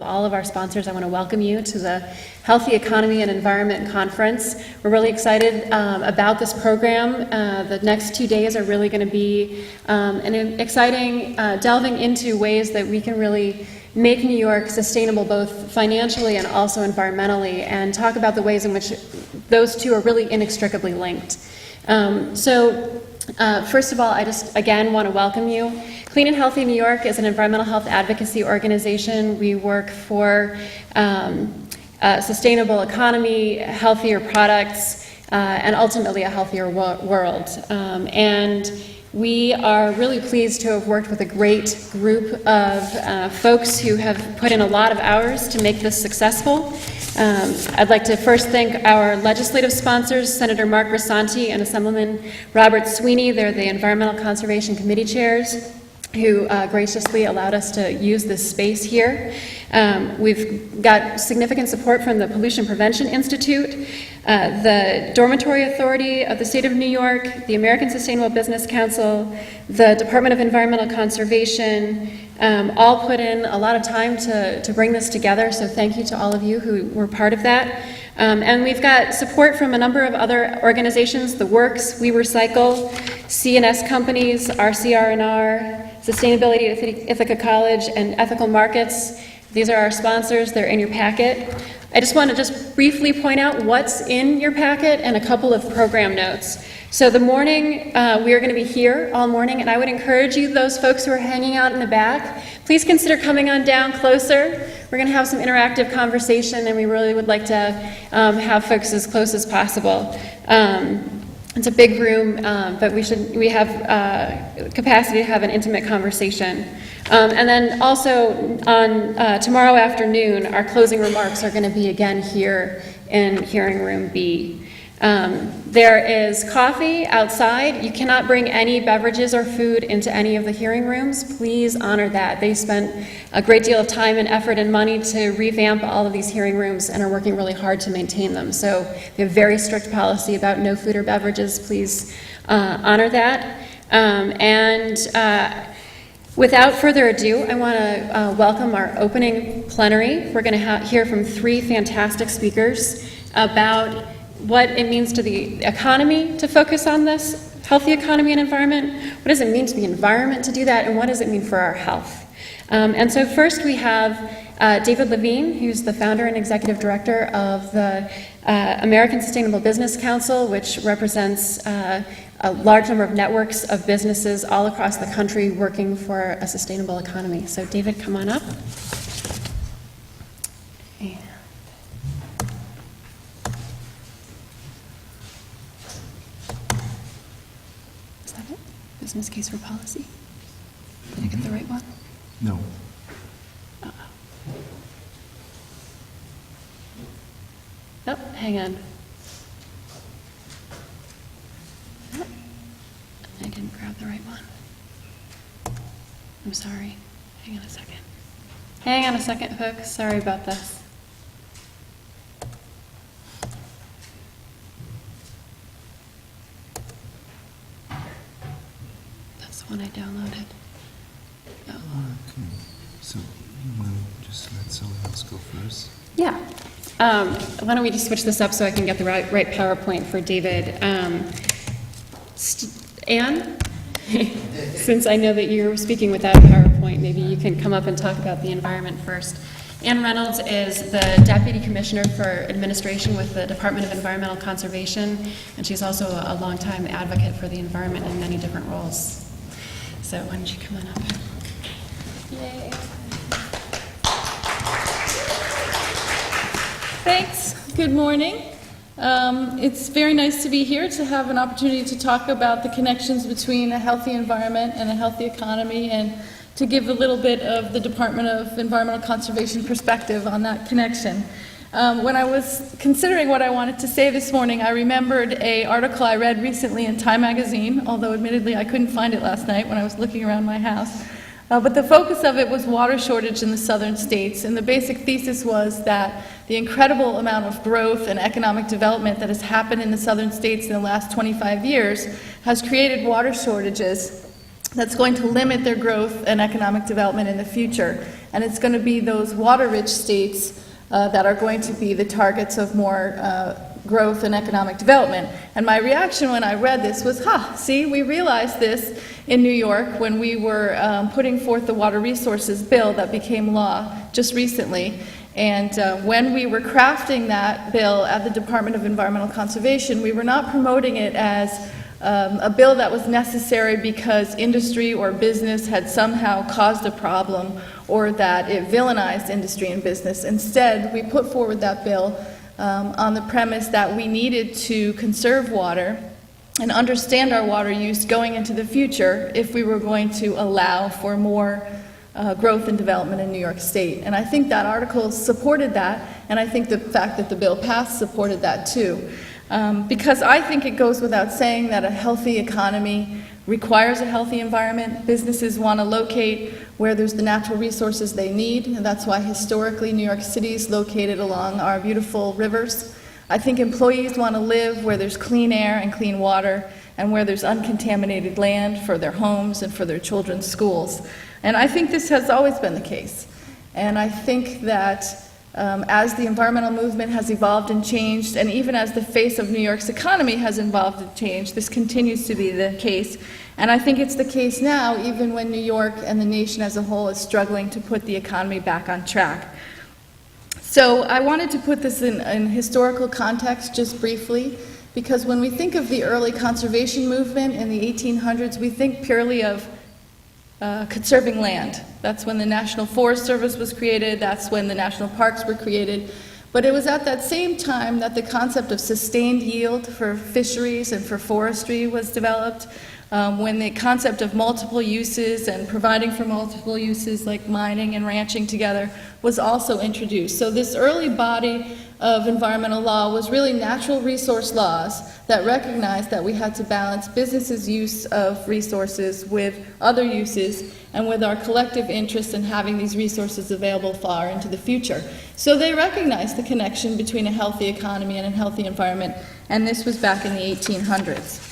All of our sponsors, I want to welcome you to the Healthy Economy and Environment Conference. We're really excited about this program. The next 2 days are really going to be an exciting delving into ways that we can really make New York sustainable both financially and also environmentally, and talk about the ways in which those two are really inextricably linked. First of all, I just again want to welcome you. Clean and Healthy New York is an environmental health advocacy organization. We work for a sustainable economy, healthier products, and ultimately a healthier world. And we are really pleased to have worked with a great group of folks who have put in a lot of hours to make this successful. I'd like to first thank our legislative sponsors, Senator Mark Grisanti and Assemblyman Robert Sweeney. They're the Environmental Conservation Committee chairs who graciously allowed us to use this space here. We've got significant support from the Pollution Prevention Institute, the Dormitory Authority of the State of New York, the American Sustainable Business Council, the Department of Environmental Conservation, all put in a lot of time to bring this together, so thank you to all of you who were part of that. And we've got support from a number of other organizations, The Works, We Recycle, C&S Companies, RCR&R, Sustainability at Ithaca College, and Ethical Markets. These are our sponsors. They're in your packet. I just want to briefly point out what's in your packet and a couple of program notes. So the morning, we are going to be here all morning, and I would encourage you, those folks who are hanging out in the back, please consider coming on down closer. We're going to have some interactive conversation, and we really would like to have folks as close as possible. It's a big room, but we have capacity to have an intimate conversation. And then also on tomorrow afternoon, our closing remarks are going to be again here in hearing room B. There is coffee outside. You cannot bring any beverages or food into any of the hearing rooms. Please honor that. They spent a great deal of time and effort and money to revamp all of these hearing rooms and are working really hard to maintain them. So we have very strict policy about no food or beverages. Please honor that. Without further ado, I want to welcome our opening plenary. We're going to hear from 3 fantastic speakers about what it means to the economy to focus on this healthy economy and environment, what does it mean to the environment to do that, and what does it mean for our health. And so first we have David Levine, who's the founder and executive director of the American Sustainable Business Council, which represents a large number of networks of businesses all across the country working for a sustainable economy. So David, come on up. Business case for policy. Did I get the right one? No. Oh, hang on. Oh, I didn't grab the right one. I'm sorry. Hang on a second. Hang on a second, folks. Sorry about this. When I downloaded. Oh. Okay. So you want to just let someone else go first? Yeah. Why don't we just switch this up so I can get the right PowerPoint for David. Anne, since I know that you're speaking without a PowerPoint, maybe you can come up and talk about the environment first. Anne Reynolds is the Deputy Commissioner for Administration with the Department of Environmental Conservation, and she's also a longtime advocate for the environment in many different roles. So why don't you come on up? Yay. Thanks. Good morning. It's very nice to be here to have an opportunity to talk about the connections between a healthy environment and a healthy economy, and to give a little bit of the Department of Environmental Conservation perspective on that connection. When I was considering what I wanted to say this morning, I remembered an article I read recently in Time magazine, although admittedly I couldn't find it last night when I was looking around my house. But the focus of it was water shortage in the southern states, and the basic thesis was that the incredible amount of growth and economic development that has happened in the southern states in the last 25 years has created water shortages that's going to limit their growth and economic development in the future. and it's going to be those water-rich states that are going to be the targets of more growth and economic development. And my reaction when I read this was, see, we realized this in New York when we were putting forth the Water Resources Bill that became law just recently. And when we were crafting that bill at the Department of Environmental Conservation, we were not promoting it as a bill that was necessary because industry or business had somehow caused a problem or that it villainized industry and business. Instead, we put forward that bill on the premise that we needed to conserve water and understand our water use going into the future if we were going to allow for more growth and development in New York State. And I think that article supported that, and I think the fact that the bill passed supported that too. Because I think it goes without saying that a healthy economy requires a healthy environment. Businesses want to locate where there's the natural resources they need, and that's why historically New York City is located along our beautiful rivers. I think employees want to live where there's clean air and clean water and where there's uncontaminated land for their homes and for their children's schools. And I think this has always been the case. And I think that as the environmental movement has evolved and changed, and even as the face of New York's economy has evolved and changed, this continues to be the case. And I think it's the case now, even when New York and the nation as a whole is struggling to put the economy back on track. So I wanted to put this in historical context just briefly, because when we think of the early conservation movement in the 1800s, we think purely of conserving land. That's when the National Forest Service was created, that's when the national parks were created. But it was at that same time that the concept of sustained yield for fisheries and for forestry was developed, when the concept of multiple uses and providing for multiple uses like mining and ranching together was also introduced. So this early body of environmental law was really natural resource laws that recognized that we had to balance businesses' use of resources with other uses and with our collective interest in having these resources available far into the future. So they recognized the connection between a healthy economy and a healthy environment, and this was back in the 1800s.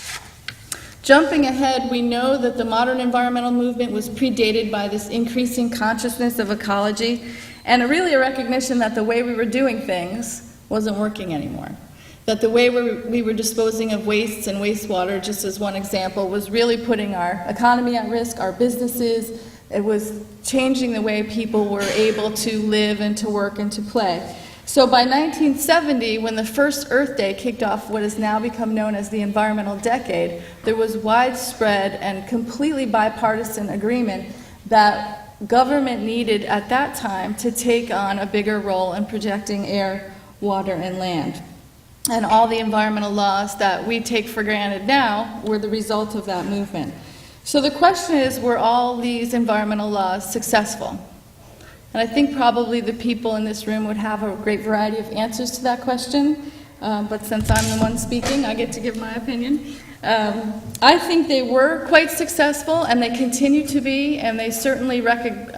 Jumping ahead, we know that the modern environmental movement was predated by this increasing consciousness of ecology and really a recognition that the way we were doing things wasn't working anymore. That the way we were disposing of wastes and wastewater, just as one example, was really putting our economy at risk, our businesses. It was changing the way people were able to live and to work and to play. So by 1970, when the first Earth Day kicked off what has now become known as the Environmental Decade, there was widespread and completely bipartisan agreement that government needed at that time to take on a bigger role in protecting air, water, and land. And all the environmental laws that we take for granted now were the result of that movement. So the question is, were all these environmental laws successful? And I think probably the people in this room would have a great variety of answers to that question, but since I'm the one speaking, I get to give my opinion. I think they were quite successful, and they continue to be, and they certainly represent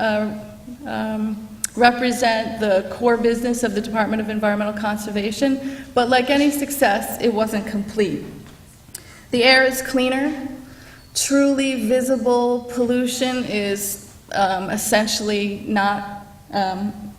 the core business of the Department of Environmental Conservation, but like any success, it wasn't complete. The air is cleaner. Truly visible pollution is essentially not,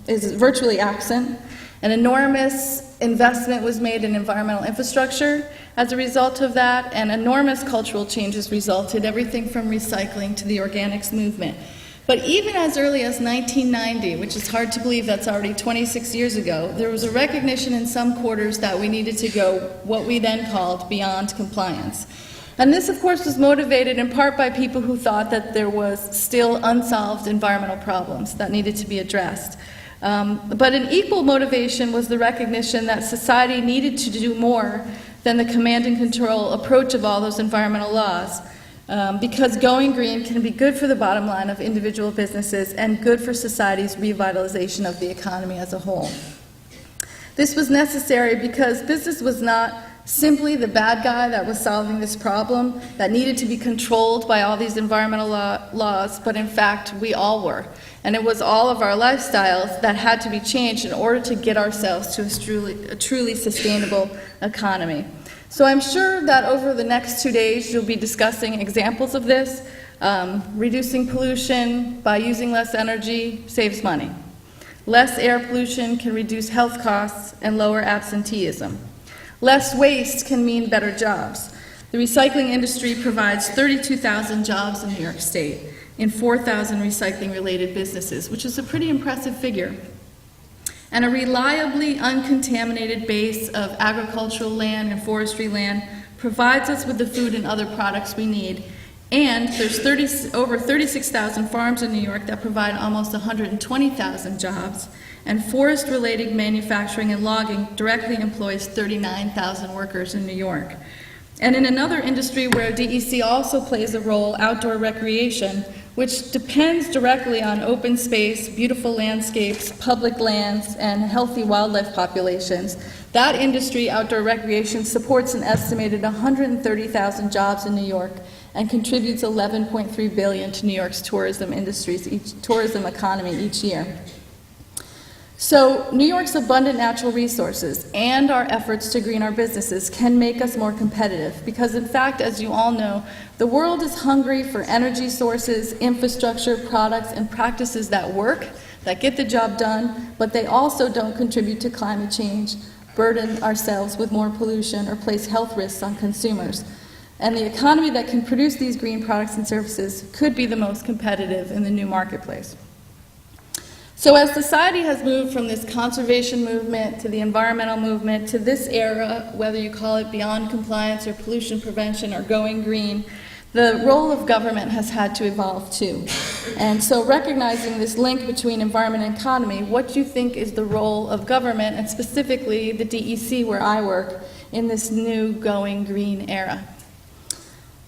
is virtually absent. An enormous investment was made in environmental infrastructure as a result of that, and enormous cultural changes resulted, everything from recycling to the organics movement. But even as early as 1990, which is hard to believe that's already 26 years ago, there was a recognition in some quarters that we needed to go what we then called beyond compliance. And this, of course, was motivated in part by people who thought that there was still unsolved environmental problems that needed to be addressed. But an equal motivation was the recognition that society needed to do more than the command and control approach of all those environmental laws. Because going green can be good for the bottom line of individual businesses and good for society's revitalization of the economy as a whole. This was necessary because business was not simply the bad guy that was solving this problem, that needed to be controlled by all these environmental laws, but in fact, we all were. And it was all of our lifestyles that had to be changed in order to get ourselves to a truly sustainable economy. So I'm sure that over the next 2 days, you'll be discussing examples of this. Reducing pollution by using less energy saves money. Less air pollution can reduce health costs and lower absenteeism. Less waste can mean better jobs. The recycling industry provides 32,000 jobs in New York State in 4,000 recycling-related businesses, which is a pretty impressive figure. And a reliably uncontaminated base of agricultural land and forestry land provides us with the food and other products we need. And there's over 36,000 farms in New York that provide almost 120,000 jobs. And forest-related manufacturing and logging directly employs 39,000 workers in New York. And in another industry where DEC also plays a role, outdoor recreation, which depends directly on open space, beautiful landscapes, public lands, and healthy wildlife populations. That industry, outdoor recreation, supports an estimated 130,000 jobs in New York and contributes $11.3 billion to New York's tourism economy each year. So New York's abundant natural resources and our efforts to green our businesses can make us more competitive because, in fact, as you all know, the world is hungry for energy sources, infrastructure, products, and practices that work, that get the job done, but they also don't contribute to climate change, burden ourselves with more pollution, or place health risks on consumers. And the economy that can produce these green products and services could be the most competitive in the new marketplace. So as society has moved from this conservation movement to the environmental movement to this era, whether you call it beyond compliance or pollution prevention or going green, the role of government has had to evolve too. And so recognizing this link between environment and economy, what do you think is the role of government, and specifically the DEC where I work, in this new going green era?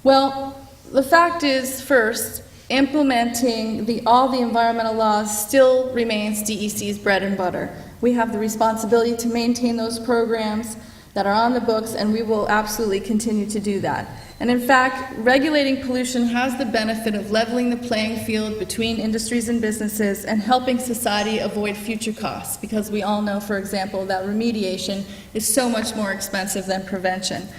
Well, the fact is, first, implementing all the environmental laws still remains DEC's bread and butter. We have the responsibility to maintain those programs that are on the books, and we will absolutely continue to do that. And in fact, regulating pollution has the benefit of leveling the playing field between industries and businesses and helping society avoid future costs, because we all know, for example, that remediation is so much more expensive than prevention.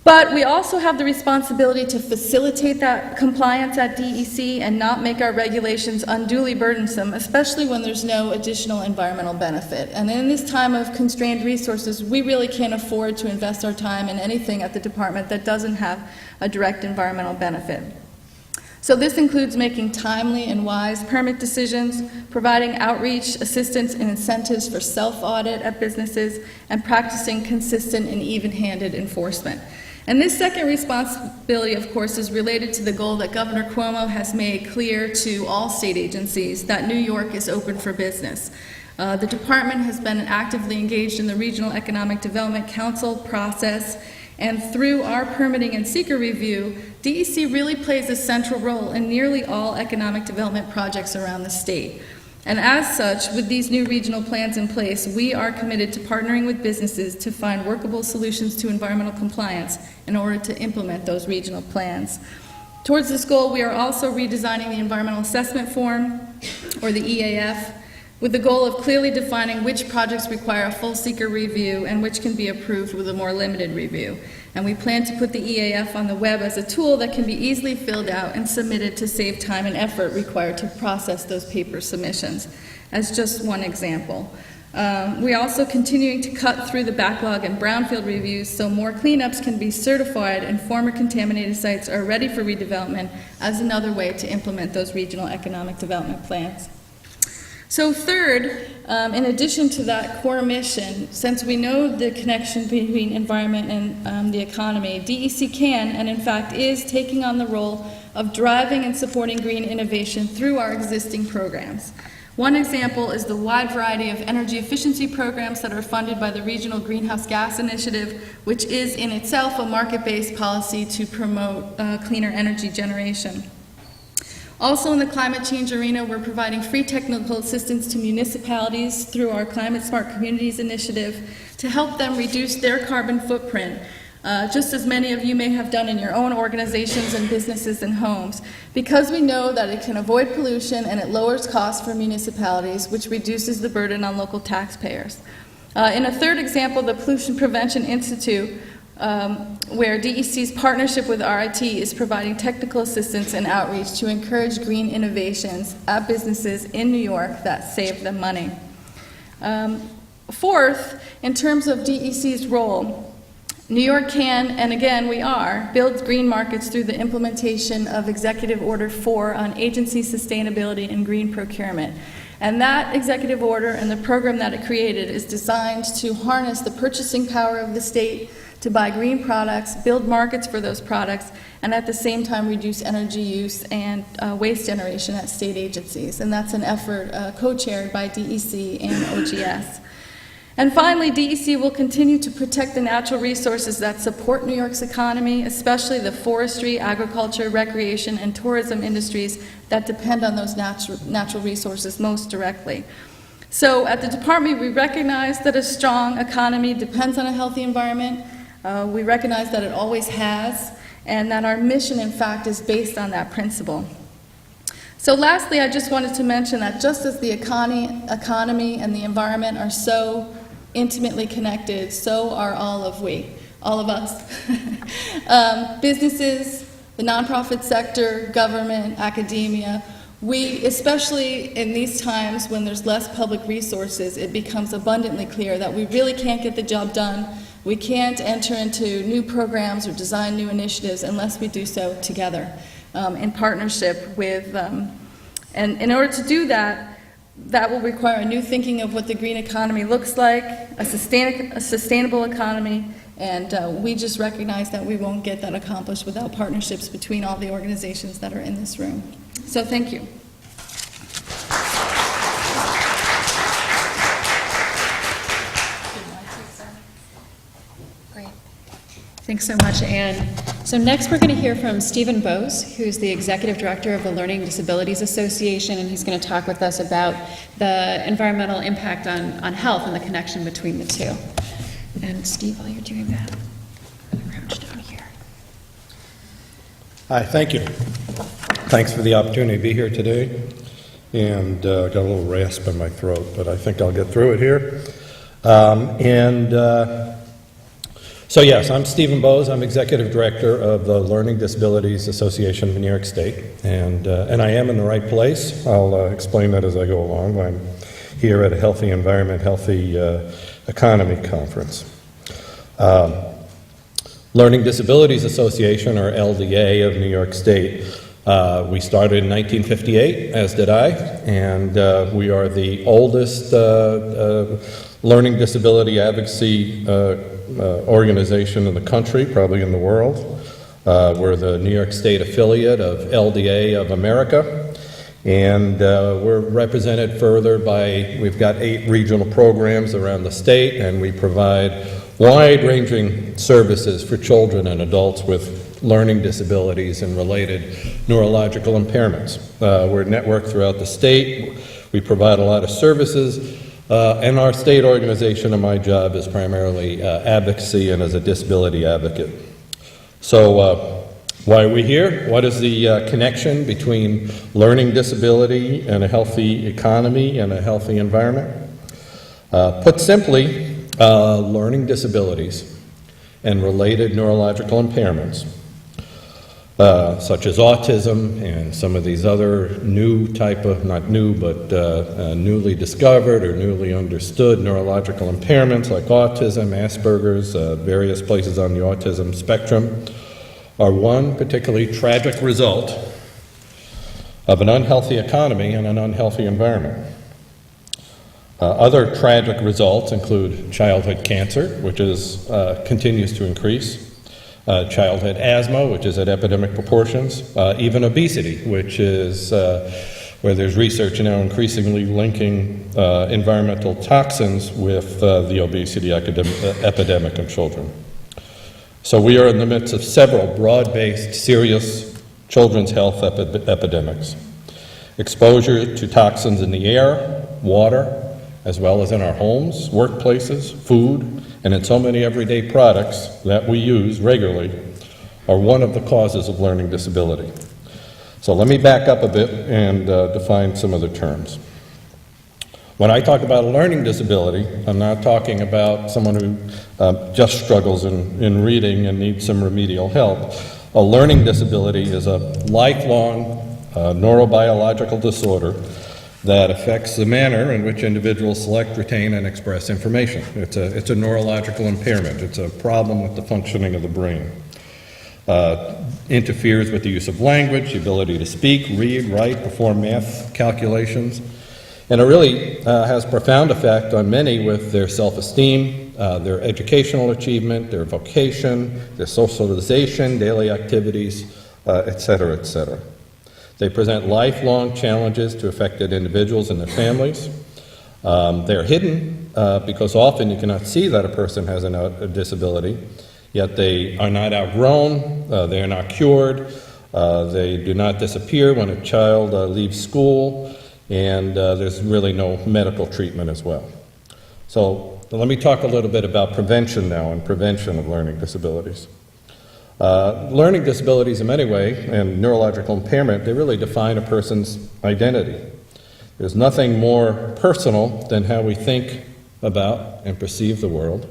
But we also have the responsibility to facilitate that compliance at DEC and not make our regulations unduly burdensome, especially when there's no additional environmental benefit. And in this time of constrained resources, we really can't afford to invest our time in anything at the department that doesn't have a direct environmental benefit. So this includes making timely and wise permit decisions, providing outreach, assistance, and incentives for self-audit at businesses, and practicing consistent and even-handed enforcement. And this second responsibility, of course, is related to the goal that Governor Cuomo has made clear to all state agencies that New York is open for business. The department has been actively engaged in the Regional Economic Development Council process, and through our permitting and seeker review, DEC really plays a central role in nearly all economic development projects around the state. And as such, with these new regional plans in place, we are committed to partnering with businesses to find workable solutions to environmental compliance in order to implement those regional plans. Towards this goal, we are also redesigning the Environmental Assessment Form, or the EAF, with the goal of clearly defining which projects require a full seeker review and which can be approved with a more limited review. And we plan to put the EAF on the web as a tool that can be easily filled out and submitted to save time and effort required to process those paper submissions, as just one example. We're also continuing to cut through the backlog and brownfield reviews so more cleanups can be certified and former contaminated sites are ready for redevelopment as another way to implement those regional economic development plans. So third, in addition to that core mission, since we know the connection between environment and the economy, DEC can, and in fact is, taking on the role of driving and supporting green innovation through our existing programs. One example is the wide variety of energy efficiency programs that are funded by the Regional Greenhouse Gas Initiative, which is in itself a market-based policy to promote cleaner energy generation. Also in the climate change arena, we're providing free technical assistance to municipalities through our Climate Smart Communities initiative to help them reduce their carbon footprint, just as many of you may have done in your own organizations and businesses and homes, because we know that it can avoid pollution and it lowers costs for municipalities, which reduces the burden on local taxpayers. In a third example, the Pollution Prevention Institute where DEC's partnership with RIT is providing technical assistance and outreach to encourage green innovations at businesses in New York that save them money. Fourth, in terms of DEC's role, New York can, and again we are, build green markets through the implementation of Executive Order 4 on agency sustainability and green procurement. And that executive order and the program that it created is designed to harness the purchasing power of the state to buy green products, build markets for those products, and at the same time reduce energy use and waste generation at state agencies. And that's an effort co-chaired by DEC and OGS. And finally, DEC will continue to protect the natural resources that support New York's economy, especially the forestry, agriculture, recreation, and tourism industries that depend on those natural resources most directly. So at the department, we recognize that a strong economy depends on a healthy environment. We recognize that it always has, and that our mission, in fact, is based on that principle. So lastly, I just wanted to mention that just as the economy and the environment are so intimately connected, so are all of us. Businesses, the nonprofit sector, government, academia. We, especially in these times when there's less public resources, it becomes abundantly clear that we really can't get the job done. We can't enter into new programs or design new initiatives unless we do so together, in partnership with, and in order to do that, that will require a new thinking of what the green economy looks like, a sustainable economy, and we just recognize that we won't get that accomplished without partnerships between all the organizations that are in this room. So thank you. Great. Thanks so much, Anne. So next we're going to hear from Stephen Bose, who's the Executive Director of the Learning Disabilities Association, and he's going to talk with us about the environmental impact on health and the connection between the two. And Steve, while you're doing that, I'm going to crouch down here. Hi, thank you. Thanks for the opportunity to be here today. And got a little rasp in my throat, but I think I'll get through it here. So yes, I'm Stephen Bose. I'm Executive Director of the Learning Disabilities Association of New York State, and I am in the right place. I'll explain that as I go along. I'm here at a Healthy Environment, Healthy Economy conference. Learning Disabilities Association, or LDA, of New York State. We started in 1958, as did I, and we are the oldest learning disability advocacy organization in the country, probably in the world. We're the New York State affiliate of LDA of America, and we're represented further by, we've got 8 regional programs around the state, and we provide wide-ranging services for children and adults with learning disabilities and related neurological impairments. We're networked throughout the state. We provide a lot of services. And our state organization, and my job is primarily advocacy and as a disability advocate. So why are we here? What is the connection between learning disability and a healthy economy and a healthy environment? Put simply, learning disabilities and related neurological impairments, such as autism and some of these other new type of, not new, but newly discovered or newly understood neurological impairments like autism, Asperger's, various places on the autism spectrum, are one particularly tragic result of an unhealthy economy and an unhealthy environment. Other tragic results include childhood cancer, which is, continues to increase, childhood asthma, which is at epidemic proportions, even obesity, which is where there's research now increasingly linking environmental toxins with the obesity epidemic in children. So we are in the midst of several broad-based, serious children's health epidemics. Exposure to toxins in the air, water, as well as in our homes, workplaces, food, and in so many everyday products that we use regularly, are one of the causes of learning disability. So let me back up a bit and define some of the terms. When I talk about a learning disability, I'm not talking about someone who just struggles in reading and needs some remedial help. A learning disability is a lifelong neurobiological disorder that affects the manner in which individuals select, retain, and express information. It's a neurological impairment. It's a problem with the functioning of the brain. Interferes with the use of language, the ability to speak, read, write, perform math calculations. And it really has a profound effect on many with their self-esteem, their educational achievement, their vocation, their socialization, daily activities, et cetera, et cetera. They present lifelong challenges to affected individuals and their families. They're hidden because often you cannot see that a person has a disability, yet they are not outgrown, they are not cured, they do not disappear when a child leaves school, and there's really no medical treatment as well. So let me talk a little bit about prevention now and prevention of learning disabilities. Learning disabilities in many ways, and neurological impairment, they really define a person's identity. There's nothing more personal than how we think about and perceive the world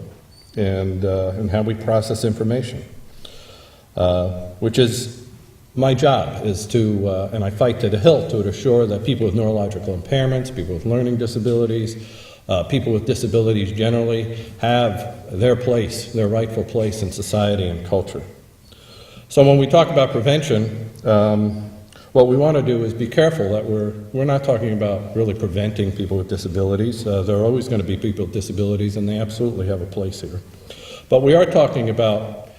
and how we process information, which is my job, is to, and I fight to the hilt to assure that people with neurological impairments, people with learning disabilities, people with disabilities generally have their place, their rightful place in society and culture. So when we talk about prevention, what we want to do is be careful that we're not talking about really preventing people with disabilities. There are always going to be people with disabilities, and they absolutely have a place here. But we are talking about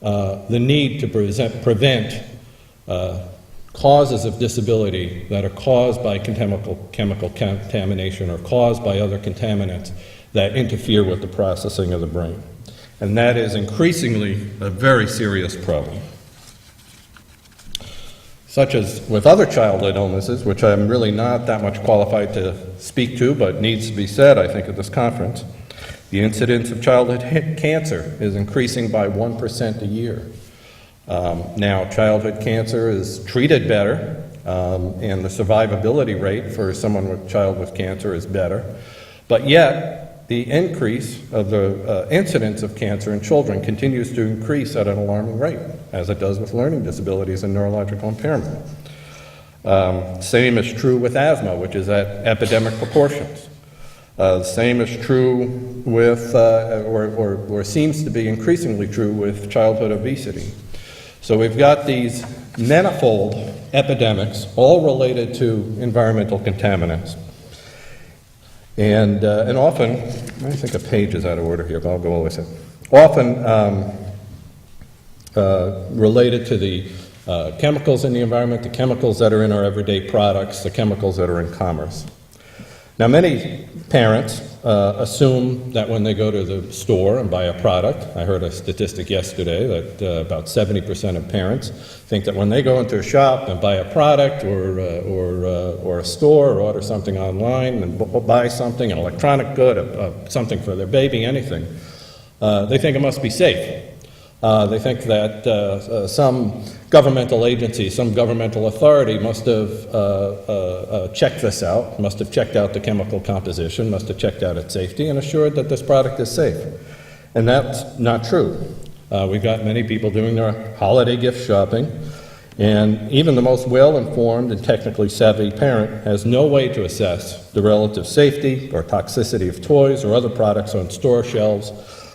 the need to prevent causes of disability that are caused by chemical contamination or caused by other contaminants that interfere with the processing of the brain. And that is increasingly a very serious problem. Such as with other childhood illnesses, which I'm really not that much qualified to speak to, but needs to be said, I think, at this conference. The incidence of childhood cancer is increasing by 1% a year. Now, childhood cancer is treated better, and the survivability rate for someone with child with cancer is better. But yet, the increase of the incidence of cancer in children continues to increase at an alarming rate, as it does with learning disabilities and neurological impairment. Same is true with asthma, which is at epidemic proportions. Same is true with, or seems to be increasingly true with childhood obesity. So we've got these manifold epidemics, all related to environmental contaminants. And often, I think a page is out of order here, but I'll go with it. Often related to the chemicals in the environment, the chemicals that are in our everyday products, the chemicals that are in commerce. Now, many parents assume that when they go to the store and buy a product, I heard a statistic yesterday that about 70% of parents think that when they go into a shop and buy a product or a store or order something online and buy something, an electronic good, something for their baby, anything, they think it must be safe. They think that some governmental agency, some governmental authority must have checked this out, must have checked out the chemical composition, must have checked out its safety, and assured that this product is safe. And that's not true. We've got many people doing their holiday gift shopping, and even the most well-informed and technically savvy parent has no way to assess the relative safety or toxicity of toys or other products on store shelves,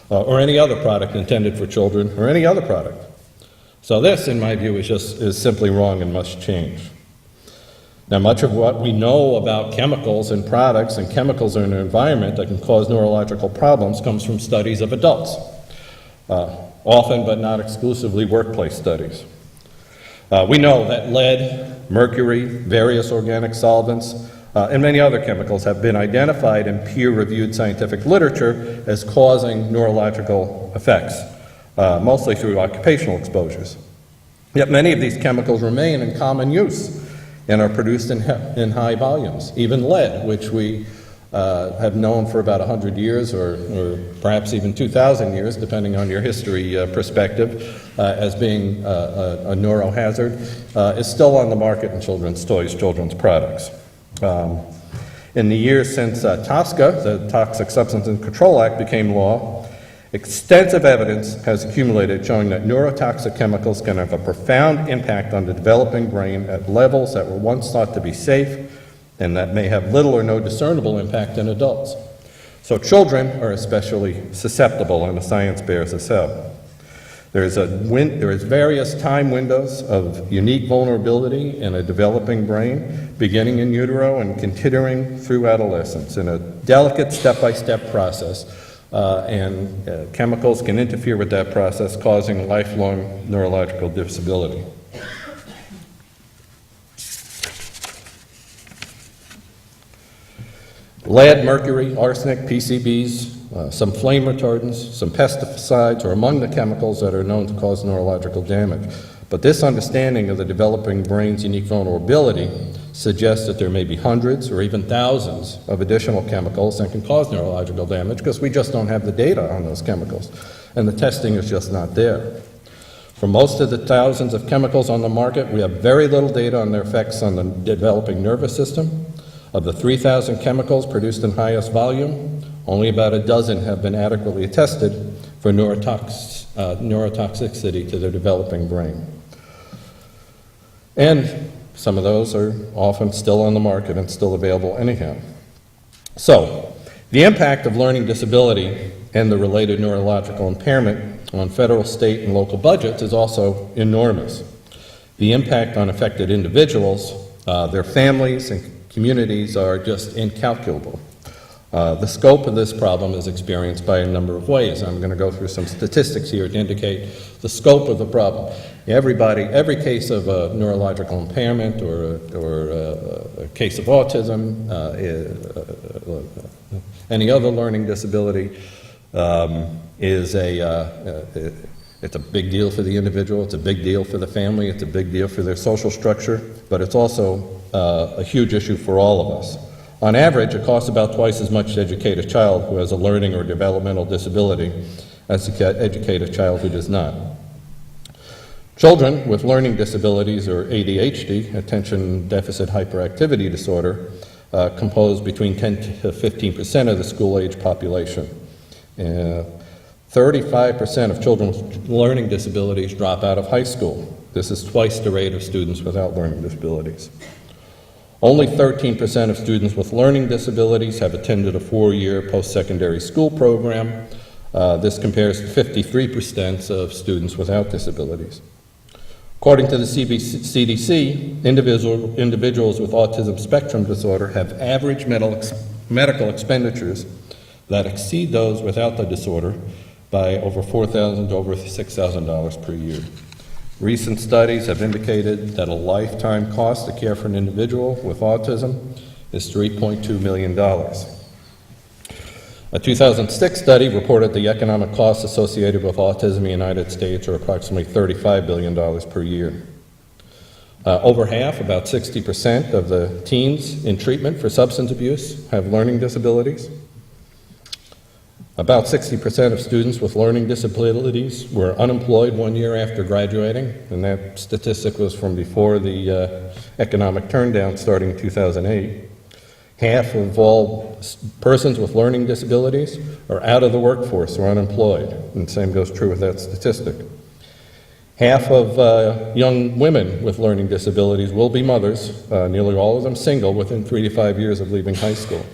or any other product intended for children, or any other product. So this, in my view, is simply wrong and must change. Now, much of what we know about chemicals in products and chemicals in the environment that can cause neurological problems comes from studies of adults, often but not exclusively workplace studies. We know that lead, mercury, various organic solvents, and many other chemicals have been identified in peer-reviewed scientific literature as causing neurological effects, mostly through occupational exposures. Yet many of these chemicals remain in common use and are produced in high volumes. Even lead, which we have known for about 100 years or perhaps even 2,000 years, depending on your history perspective, as being a neurohazard, is still on the market in children's toys, children's products. In the years since TSCA, the Toxic Substances Control Act, became law, extensive evidence has accumulated showing that neurotoxic chemicals can have a profound impact on the developing brain at levels that were once thought to be safe and that may have little or no discernible impact in adults. So children are especially susceptible, and the science bears this out. There is various time windows of unique vulnerability in a developing brain, beginning in utero and continuing through adolescence in a delicate step-by-step process, and chemicals can interfere with that process, causing lifelong neurological disability. Lead, mercury, arsenic, PCBs, some flame retardants, some pesticides are among the chemicals that are known to cause neurological damage. But this understanding of the developing brain's unique vulnerability suggests that there may be hundreds or even thousands of additional chemicals that can cause neurological damage because we just don't have the data on those chemicals, and the testing is just not there. For most of the thousands of chemicals on the market, we have very little data on their effects on the developing nervous system. Of the 3,000 chemicals produced in highest volume, only about a dozen have been adequately tested for neurotoxicity to the developing brain. And some of those are often still on the market and still available anyhow. So, the impact of learning disability and the related neurological impairment on federal, state, and local budgets is also enormous. The impact on affected individuals, their families, and communities are just incalculable. The scope of this problem is experienced by a number of ways. I'm going to go through some statistics here to indicate the scope of the problem. Every case of a neurological impairment or a case of autism, any other learning disability, it's a big deal for the individual, it's a big deal for the family, it's a big deal for their social structure, but it's also a huge issue for all of us. On average, it costs about twice as much to educate a child who has a learning or developmental disability as to educate a child who does not. Children with learning disabilities, or ADHD, attention deficit hyperactivity disorder, compose between 10 to 15% of the school-age population. 35% of children with learning disabilities drop out of high school. This is twice the rate of students without learning disabilities. Only 13% of students with learning disabilities have attended a 4-year post-secondary school program. This compares to 53% of students without disabilities. According to the CDC, individuals with autism spectrum disorder have average medical expenditures that exceed those without the disorder by over $4,000 to over $6,000 per year. Recent studies have indicated that a lifetime cost to care for an individual with autism is $3.2 million. A 2006 study reported the economic costs associated with autism in the United States are approximately $35 billion per year. Over half, about 60% of the teens in treatment for substance abuse have learning disabilities. About 60% of students with learning disabilities were unemployed 1 year after graduating, and that statistic was from before the economic turndown starting in 2008. Half of all persons with learning disabilities are out of the workforce or unemployed, and the same goes true with that statistic. Half of young women with learning disabilities will be mothers, nearly all of them single, within 3 to 5 years of leaving high school.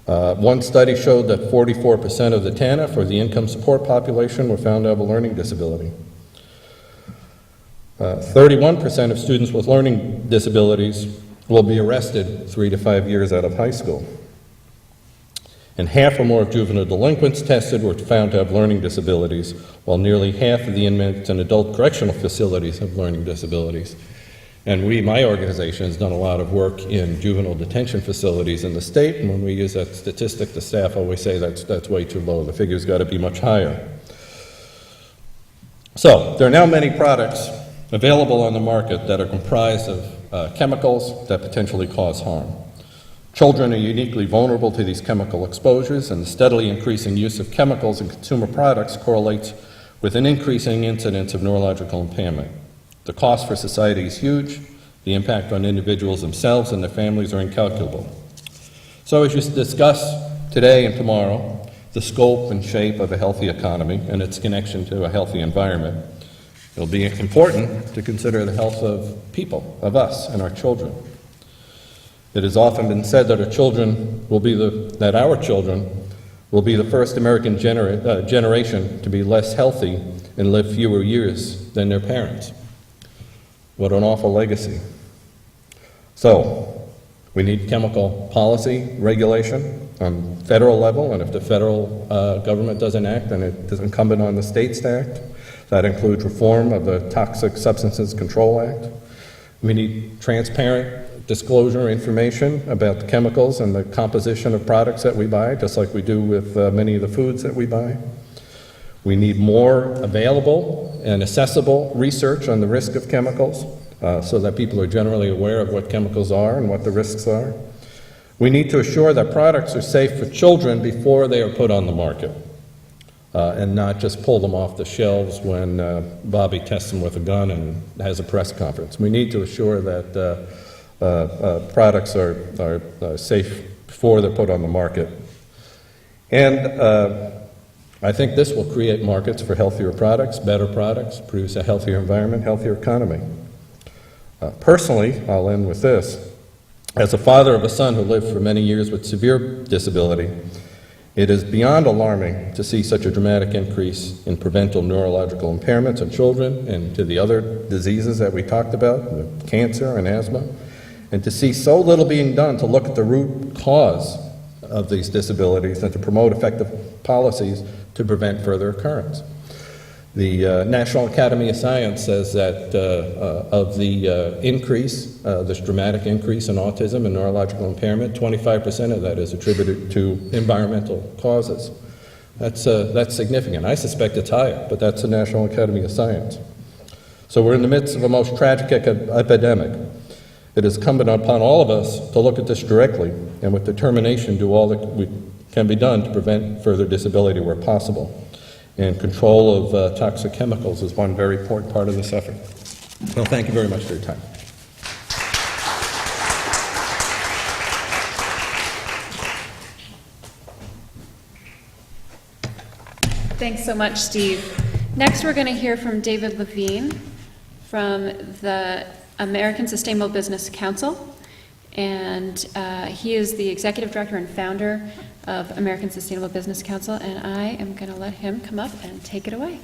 One study showed that 44% of the TANF, or the income support population, were found to have a learning disability. 31% of students with learning disabilities will be arrested 3 to 5 years out of high school. And half or more of juvenile delinquents tested were found to have learning disabilities, while nearly half of the inmates in adult correctional facilities have learning disabilities. And my organization, has done a lot of work in juvenile detention facilities in the state, and when we use that statistic, the staff always say that's way too low. The figure's got to be much higher. So, there are now many products available on the market that are comprised of chemicals that potentially cause harm. Children are uniquely vulnerable to these chemical exposures, and the steadily increasing use of chemicals in consumer products correlates with an increasing incidence of neurological impairment. The cost for society is huge. The impact on individuals themselves and their families are incalculable. So as you discuss today and tomorrow the scope and shape of a healthy economy and its connection to a healthy environment, it'll be important to consider the health of people, of us and our children. It has often been said that our children will be the first American generation to be less healthy and live fewer years than their parents. What an awful legacy. So, we need chemical policy regulation on federal level, and if the federal government doesn't act, then it is incumbent on the states to act. That includes reform of the Toxic Substances Control Act. We need transparent disclosure information about the chemicals and the composition of products that we buy, just like we do with many of the foods that we buy. We need more available and accessible research on the risk of chemicals, so that people are generally aware of what chemicals are and what the risks are. We need to assure that products are safe for children before they are put on the market, and not just pull them off the shelves when Bobby tests them with a gun and has a press conference. We need to assure that products are safe before they're put on the market. And I think this will create markets for healthier products, better products, produce a healthier environment, healthier economy. Personally, I'll end with this. As a father of a son who lived for many years with severe disability, it is beyond alarming to see such a dramatic increase in preventable neurological impairments in children and to the other diseases that we talked about, cancer and asthma, and to see so little being done to look at the root cause of these disabilities and to promote effective policies to prevent further occurrence. The National Academy of Science says that of the increase, this dramatic increase in autism and neurological impairment, 25% of that is attributed to environmental causes. That's significant. I suspect it's higher, but that's the National Academy of Science. So we're in the midst of a most tragic epidemic. It is incumbent upon all of us to look at this directly and with determination do all that can be done to prevent further disability where possible. And control of toxic chemicals is one very important part of this effort. Well, thank you very much for your time. Thanks so much, Steve. Next, we're going to hear from David Levine from the American Sustainable Business Council. And he is the executive director and founder of American Sustainable Business Council, and I am going to let him come up and take it away.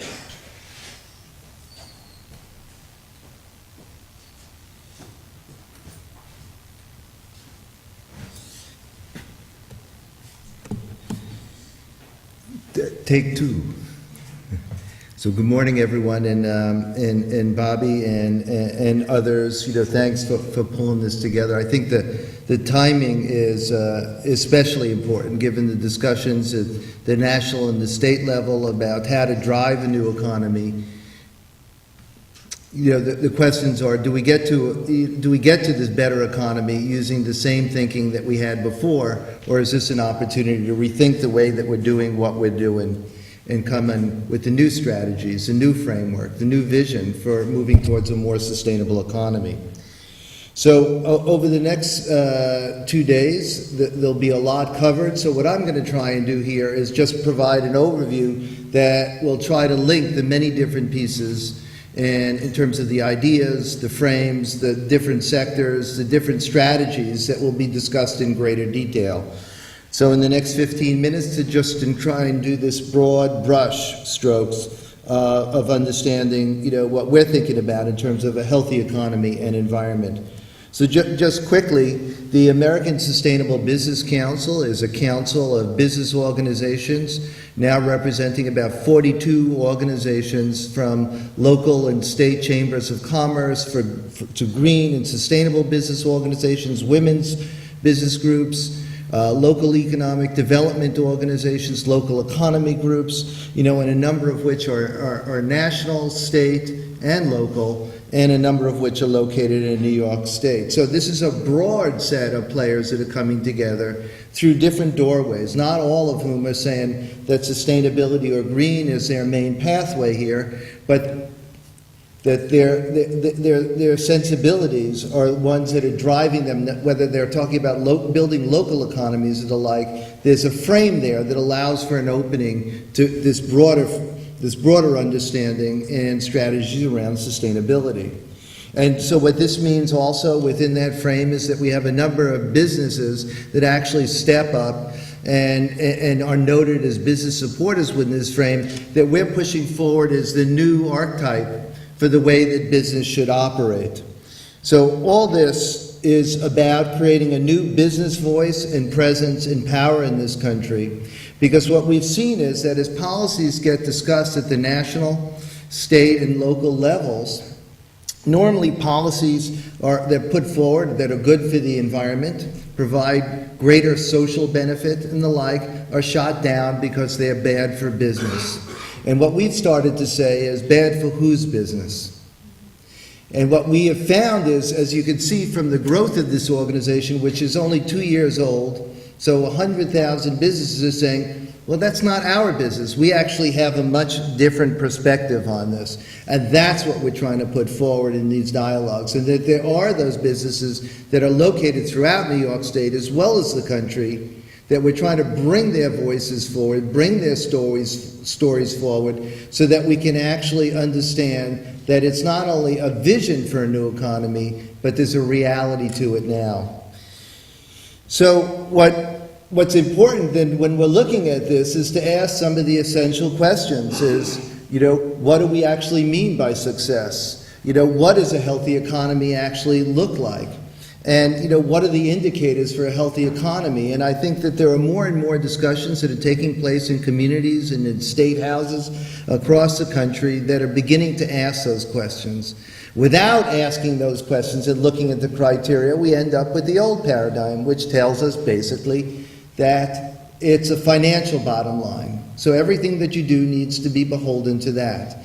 Take two. So good morning, everyone, and Bobby and others. Thanks for pulling this together. I think the timing is especially important, given the discussions at the national and the state level about how to drive a new economy. The questions are: do we get to this better economy using the same thinking that we had before, or is this an opportunity to rethink the way that we're doing what we're doing? And come in with the new strategies, the new framework, the new vision for moving towards a more sustainable economy. So over the next 2 days, there'll be a lot covered. So what I'm going to try and do here is just provide an overview that will try to link the many different pieces and in terms of the ideas, the frames, the different sectors, the different strategies that will be discussed in greater detail. So in the next 15 minutes, to just try and do this broad brush strokes of understanding, what we're thinking about in terms of a healthy economy and environment. So just quickly, the American Sustainable Business Council is a council of business organizations now representing about 42 organizations from local and state chambers of commerce to green and sustainable business organizations, women's business groups, local economic development organizations, local economy groups, and a number of which are national, state, and local, and a number of which are located in New York State. So this is a broad set of players that are coming together through different doorways, not all of whom are saying that sustainability or green is their main pathway here, but that their sensibilities are ones that are driving them, whether they're talking about building local economies or the like. There's a frame there that allows for an opening to this broader understanding and strategies around sustainability. And so what this means also within that frame is that we have a number of businesses that actually step up and are noted as business supporters within this frame that we're pushing forward as the new archetype for the way that business should operate. So all this is about creating a new business voice and presence and power in this country, because what we've seen is that as policies get discussed at the national, state, and local levels, normally policies that are put forward that are good for the environment, provide greater social benefit and the like, are shot down because they're bad for business. And what we've started to say is bad for whose business? And what we have found is, as you can see from the growth of this organization, which is only 2 years old, so 100,000 businesses are saying, well, that's not our business. We actually have a much different perspective on this. And that's what we're trying to put forward in these dialogues. And that there are those businesses that are located throughout New York State as well as the country that we're trying to bring their voices forward, bring their stories forward, so that we can actually understand that it's not only a vision for a new economy, but there's a reality to it now. So what's important then when we're looking at this is to ask some of the essential questions is, what do we actually mean by success? What does a healthy economy actually look like? And, what are the indicators for a healthy economy? And I think that there are more and more discussions that are taking place in communities and in state houses across the country that are beginning to ask those questions. Without asking those questions and looking at the criteria, we end up with the old paradigm, which tells us basically that it's a financial bottom line. So everything that you do needs to be beholden to that.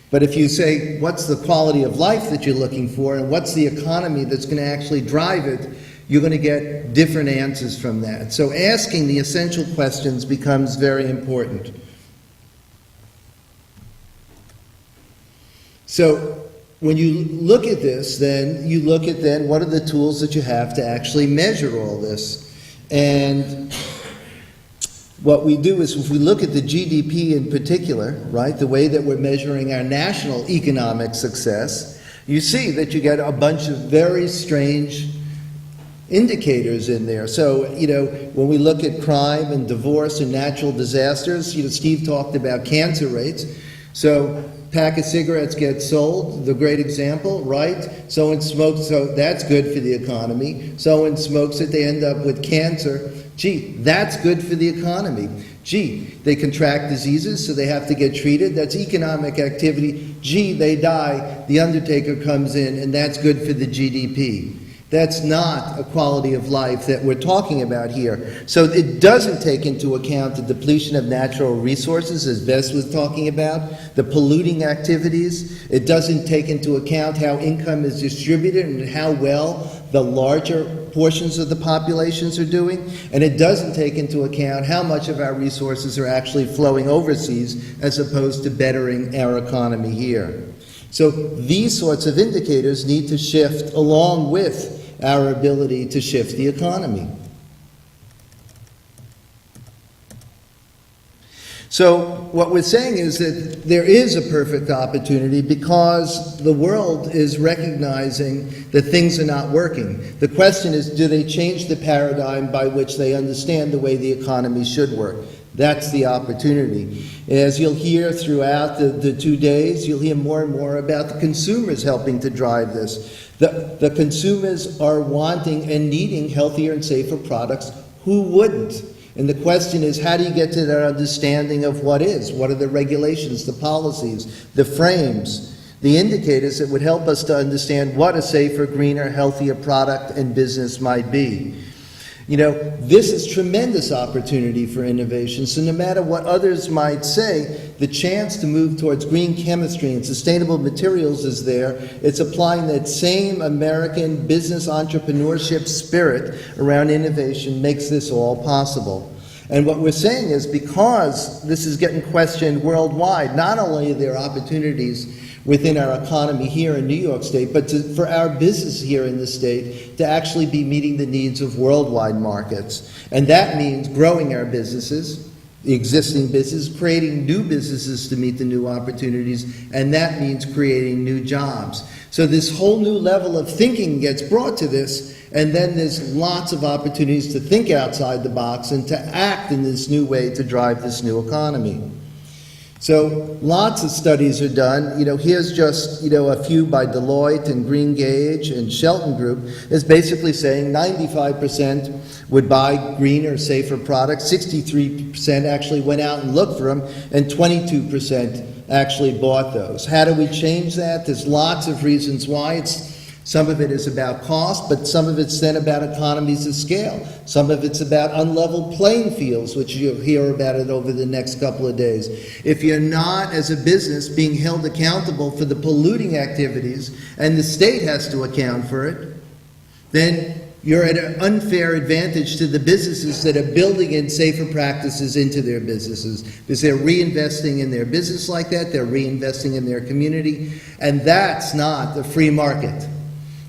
But if you say, what's the quality of life that you're looking for, and what's the economy that's going to actually drive it, you're going to get different answers from that. So asking the essential questions becomes very important. So when you look at this, then you look at then what are the tools that you have to actually measure all this. And what we do is if we look at the GDP in particular, right, the way that we're measuring our national economic success, you see that you get a bunch of very strange indicators in there. So, when we look at crime and divorce and natural disasters, Steve talked about cancer rates. So, pack of cigarettes get sold, the great example, right? Someone smokes, so that's good for the economy. Someone smokes it, they end up with cancer. Gee, that's good for the economy. Gee, they contract diseases, so they have to get treated. That's economic activity. Gee, they die. The undertaker comes in, and that's good for the GDP. That's not a quality of life that we're talking about here. So it doesn't take into account the depletion of natural resources, as Bess was talking about, the polluting activities. It doesn't take into account how income is distributed and how well the larger portions of the populations are doing. And it doesn't take into account how much of our resources are actually flowing overseas as opposed to bettering our economy here. So these sorts of indicators need to shift along with our ability to shift the economy. So what we're saying is that there is a perfect opportunity because the world is recognizing that things are not working. The question is, do they change the paradigm by which they understand the way the economy should work? That's the opportunity. As you'll hear throughout the 2 days, you'll hear more and more about the consumers helping to drive this. The consumers are wanting and needing healthier and safer products. Who wouldn't? And the question is, how do you get to that understanding of what is? What are the regulations, the policies, the frames, the indicators that would help us to understand what a safer, greener, healthier product and business might be? This is tremendous opportunity for innovation. So no matter what others might say, the chance to move towards green chemistry and sustainable materials is there. It's applying that same American business entrepreneurship spirit around innovation makes this all possible. And what we're saying is because this is getting questioned worldwide, not only are there opportunities within our economy here in New York State, but for our business here in the state to actually be meeting the needs of worldwide markets. And that means growing our businesses, the existing business, creating new businesses to meet the new opportunities, and that means creating new jobs. So this whole new level of thinking gets brought to this, and then there's lots of opportunities to think outside the box and to act in this new way to drive this new economy. So lots of studies are done. Here's just, a few by Deloitte and Green Gage and Shelton Group, is basically saying 95% would buy greener, safer products, 63% actually went out and looked for them, and 22% actually bought those. How do we change that? There's lots of reasons why. Some of it is about cost, but some of it's then about economies of scale. Some of it's about unlevel playing fields, which you'll hear about it over the next couple of days. If you're not, as a business, being held accountable for the polluting activities, and the state has to account for it, then you're at an unfair advantage to the businesses that are building in safer practices into their businesses, because they're reinvesting in their business like that, they're reinvesting in their community, and that's not the free market.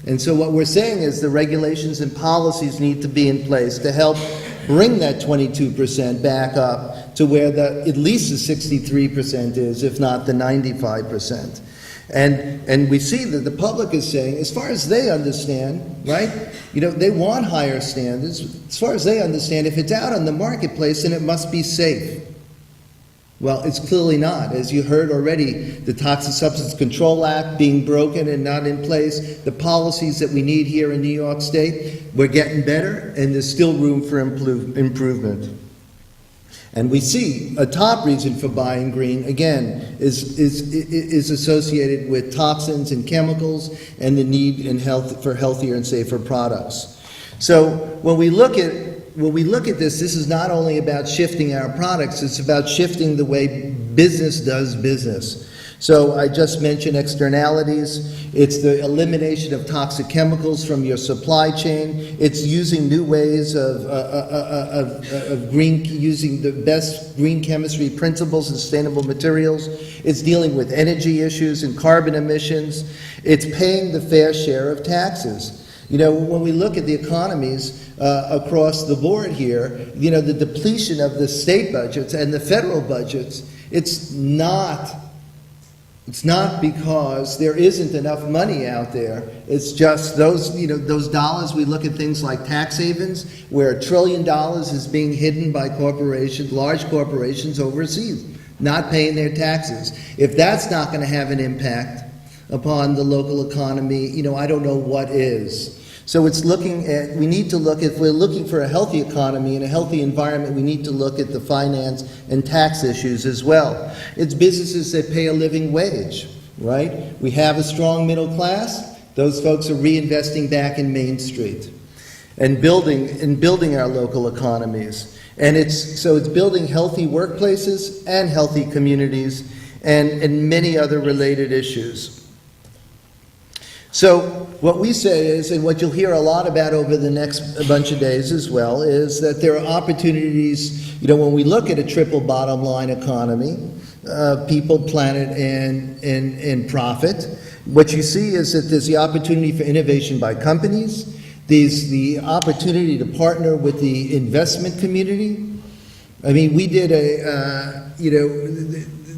And so what we're saying is the regulations and policies need to be in place to help bring that 22% back up to where at least the 63% is, if not the 95%. And we see that the public is saying, as far as they understand, right, they want higher standards. As far as they understand, if it's out on the marketplace, then it must be safe. Well, it's clearly not. As you heard already, the Toxic Substance Control Act being broken and not in place, the policies that we need here in New York State, we're getting better, and there's still room for improvement. And we see a top reason for buying green, again, is associated with toxins and chemicals and the need for healthier and safer products. So when we look at this is not only about shifting our products, it's about shifting the way business does business. So I just mentioned externalities. It's the elimination of toxic chemicals from your supply chain. It's using new ways of using the best green chemistry principles and sustainable materials. It's dealing with energy issues and carbon emissions. It's paying the fair share of taxes. When we look at the economies across the board here, the depletion of the state budgets and the federal budgets, it's not because there isn't enough money out there. It's just those dollars. We look at things like tax havens, where $1 trillion is being hidden by large corporations overseas, not paying their taxes. If that's not going to have an impact upon the local economy, I don't know what is. So it's we need to look, if we're looking for a healthy economy and a healthy environment, we need to look at the finance and tax issues as well. It's businesses that pay a living wage, right? We have a strong middle class. Those folks are reinvesting back in Main Street and building our local economies. And it's building healthy workplaces and healthy communities and many other related issues. So what we say is, and what you'll hear a lot about over the next bunch of days as well, is that there are opportunities, when we look at a triple bottom line economy, people, planet, and profit, what you see is that there's the opportunity for innovation by companies, there's the opportunity to partner with the investment community. I mean, we did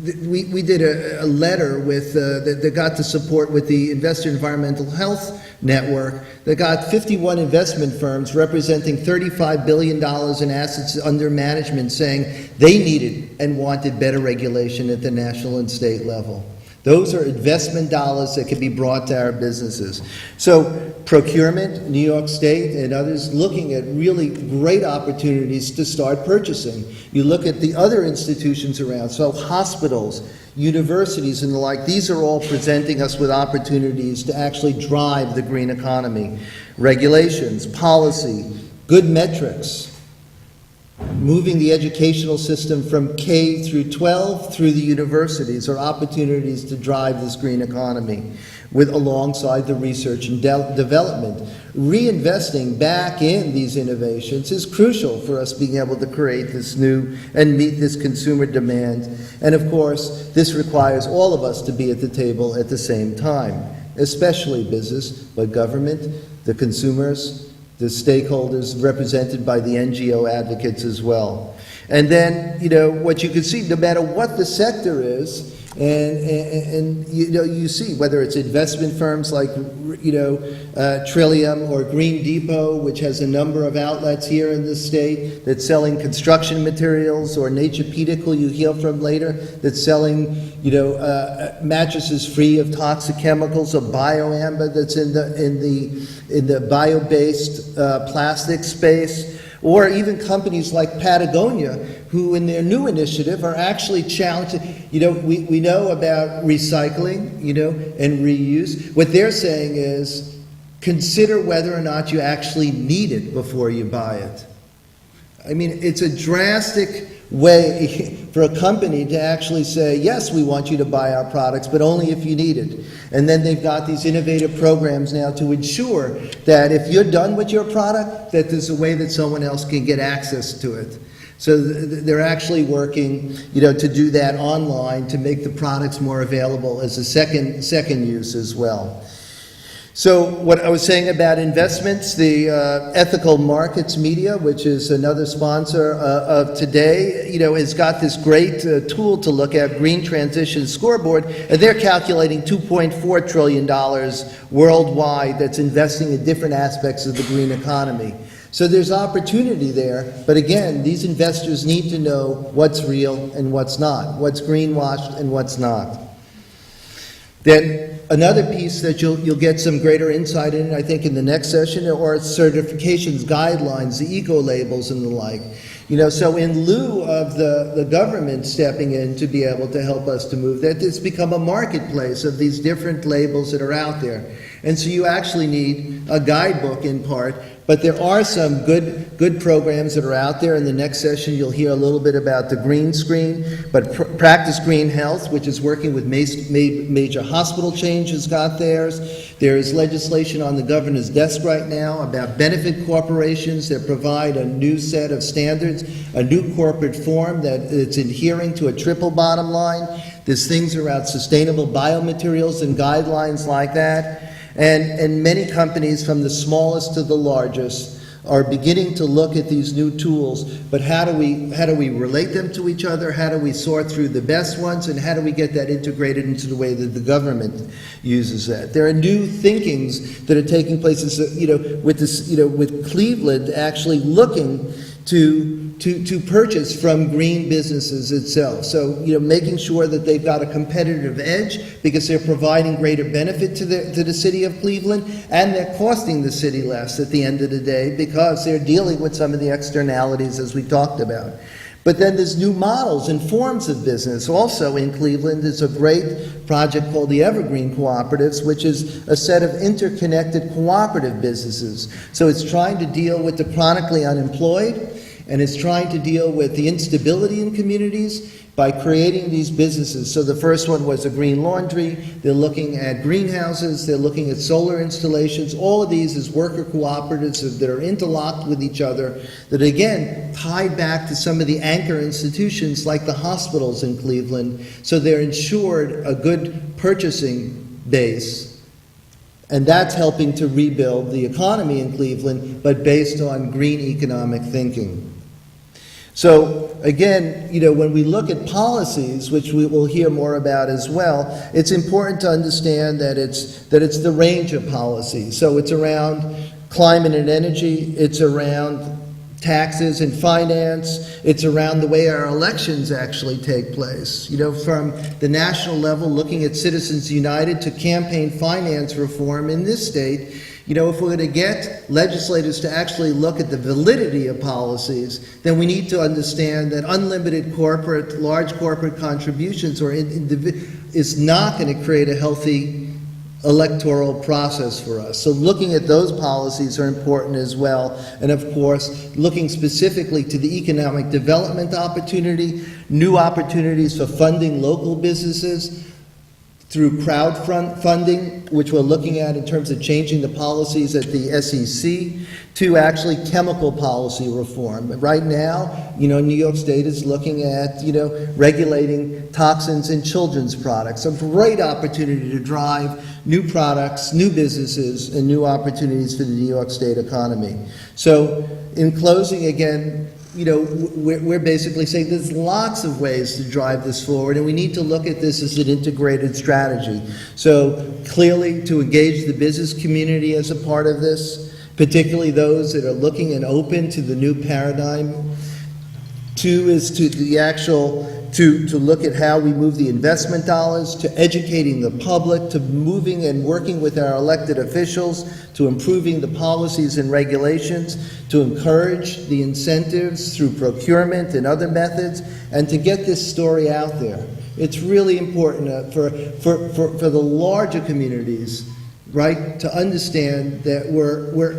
we did a letter with that got the support with the Investor Environmental Health Network that got 51 investment firms representing $35 billion in assets under management saying they needed and wanted better regulation at the national and state level. Those are investment dollars that can be brought to our businesses. So procurement, New York State and others looking at really great opportunities to start purchasing. You look at the other institutions around, so hospitals, universities and the like, these are all presenting us with opportunities to actually drive the green economy. Regulations, policy, good metrics, moving the educational system from K through 12 through the universities are opportunities to drive this green economy alongside the research and development. Reinvesting back in these innovations is crucial for us being able to create this new and meet this consumer demand. And of course, this requires all of us to be at the table at the same time, especially business, but government, the consumers, the stakeholders represented by the NGO advocates as well. And then, what you can see, no matter what the sector is, and you see whether it's investment firms like, Trillium or Green Depot, which has a number of outlets here in the state that's selling construction materials, or Naturepedical you hear from later, that's selling, mattresses free of toxic chemicals, or BioAmber that's in the bio-based plastic space, or even companies like Patagonia, who in their new initiative are actually challenging. We know about recycling, and reuse. What they're saying is, consider whether or not you actually need it before you buy it. I mean, it's a drastic way for a company to actually say, yes, we want you to buy our products, but only if you need it. And then they've got these innovative programs now to ensure that if you're done with your product, that there's a way that someone else can get access to it. So they're actually working, to do that online to make the products more available as a second use as well. So what I was saying about investments, the Ethical Markets Media, which is another sponsor of today, has got this great tool to look at, Green Transition Scoreboard, and they're calculating $2.4 trillion worldwide that's investing in different aspects of the green economy. So there's opportunity there, but again, these investors need to know what's real and what's not, what's greenwashed and what's not. Then another piece that you'll get some greater insight in, I think, in the next session, are certifications, guidelines, the eco-labels and the like. So in lieu of the government stepping in to be able to help us to move that, it's become a marketplace of these different labels that are out there. And so you actually need a guidebook in part, but there are some good programs that are out there. In the next session, you'll hear a little bit about the Green Screen, but Practice Green Health, which is working with major hospital chains, has got theirs. There is legislation on the governor's desk right now about benefit corporations that provide a new set of standards, a new corporate form that it's adhering to a triple bottom line. There's things around sustainable biomaterials and guidelines like that. And many companies, from the smallest to the largest, are beginning to look at these new tools, but how do we relate them to each other? How do we sort through the best ones, and how do we get that integrated into the way that the government uses that? There are new thinkings that are taking place, with Cleveland actually looking to purchase from green businesses itself. So, making sure that they've got a competitive edge because they're providing greater benefit to the city of Cleveland, and they're costing the city less at the end of the day because they're dealing with some of the externalities as we talked about. But then there's new models and forms of business. Also in Cleveland, there's a great project called the Evergreen Cooperatives, which is a set of interconnected cooperative businesses. So it's trying to deal with the chronically unemployed, and it's trying to deal with the instability in communities by creating these businesses. So the first one was a green laundry. They're looking at greenhouses. They're looking at solar installations. All of these is worker cooperatives that are interlocked with each other, that again tie back to some of the anchor institutions like the hospitals in Cleveland. So they're ensured a good purchasing base. And that's helping to rebuild the economy in Cleveland, but based on green economic thinking. So again, when we look at policies, which we will hear more about as well, it's important to understand that it's the range of policy. So it's around climate and energy, it's around taxes and finance, it's around the way our elections actually take place. From the national level, looking at Citizens United, to campaign finance reform in this state. If we're going to get legislators to actually look at the validity of policies, then we need to understand that unlimited large corporate contributions is not going to create a healthy electoral process for us. So looking at those policies are important as well. And of course, looking specifically to the economic development opportunity, new opportunities for funding local businesses through crowdfunding, which we're looking at in terms of changing the policies at the SEC, to actually chemical policy reform. Right now, New York State is looking at, regulating toxins in children's products. A great opportunity to drive new products, new businesses, and new opportunities for the New York State economy. So, in closing, again, we're basically saying there's lots of ways to drive this forward, and we need to look at this as an integrated strategy. So clearly, to engage the business community as a part of this, particularly those that are looking and open to the new paradigm. Two is to to look at how we move the investment dollars, to educating the public, to moving and working with our elected officials, to improving the policies and regulations, to encourage the incentives through procurement and other methods, and to get this story out there. It's really important for the larger communities, right, to understand that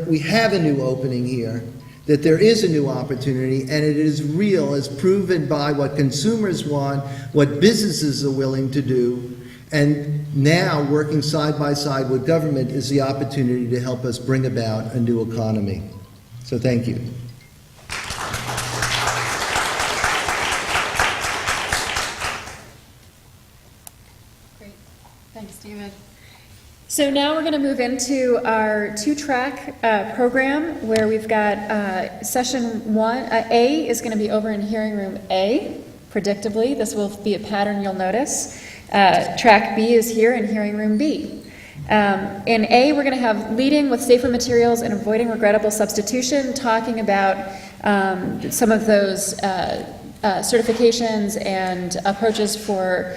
we have a new opening here, that there is a new opportunity, and it is real, as proven by what consumers want, what businesses are willing to do, and now working side by side with government is the opportunity to help us bring about a new economy. So thank you. Great. Thanks, David. So now we're going to move into our two-track program where we've got session 1. A is going to be over in hearing room A, predictably. This will be a pattern you'll notice. Track B is here in hearing room B. In A, we're going to have leading with safer materials and avoiding regrettable substitution, talking about some of those certifications and approaches for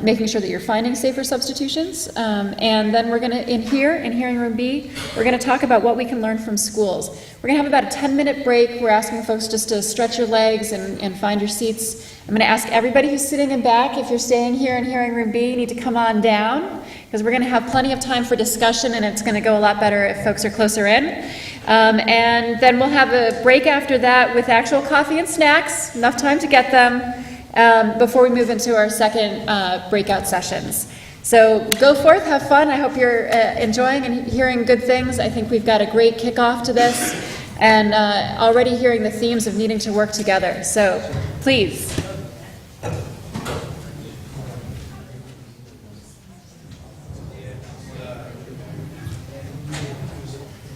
making sure that you're finding safer substitutions. And then we're going to, in hearing room B, we're going to talk about what we can learn from schools. We're going to have about a 10-minute break. We're asking folks just to stretch your legs and find your seats. I'm going to ask everybody who's sitting in back, if you're staying here in hearing room B, you need to come on down, because we're going to have plenty of time for discussion, and it's going to go a lot better if folks are closer in. And then we'll have a break after that with actual coffee and snacks, enough time to get them, before we move into our second breakout sessions. So go forth, have fun. I hope you're enjoying and hearing good things. I think we've got a great kickoff to this, and already hearing the themes of needing to work together. So please.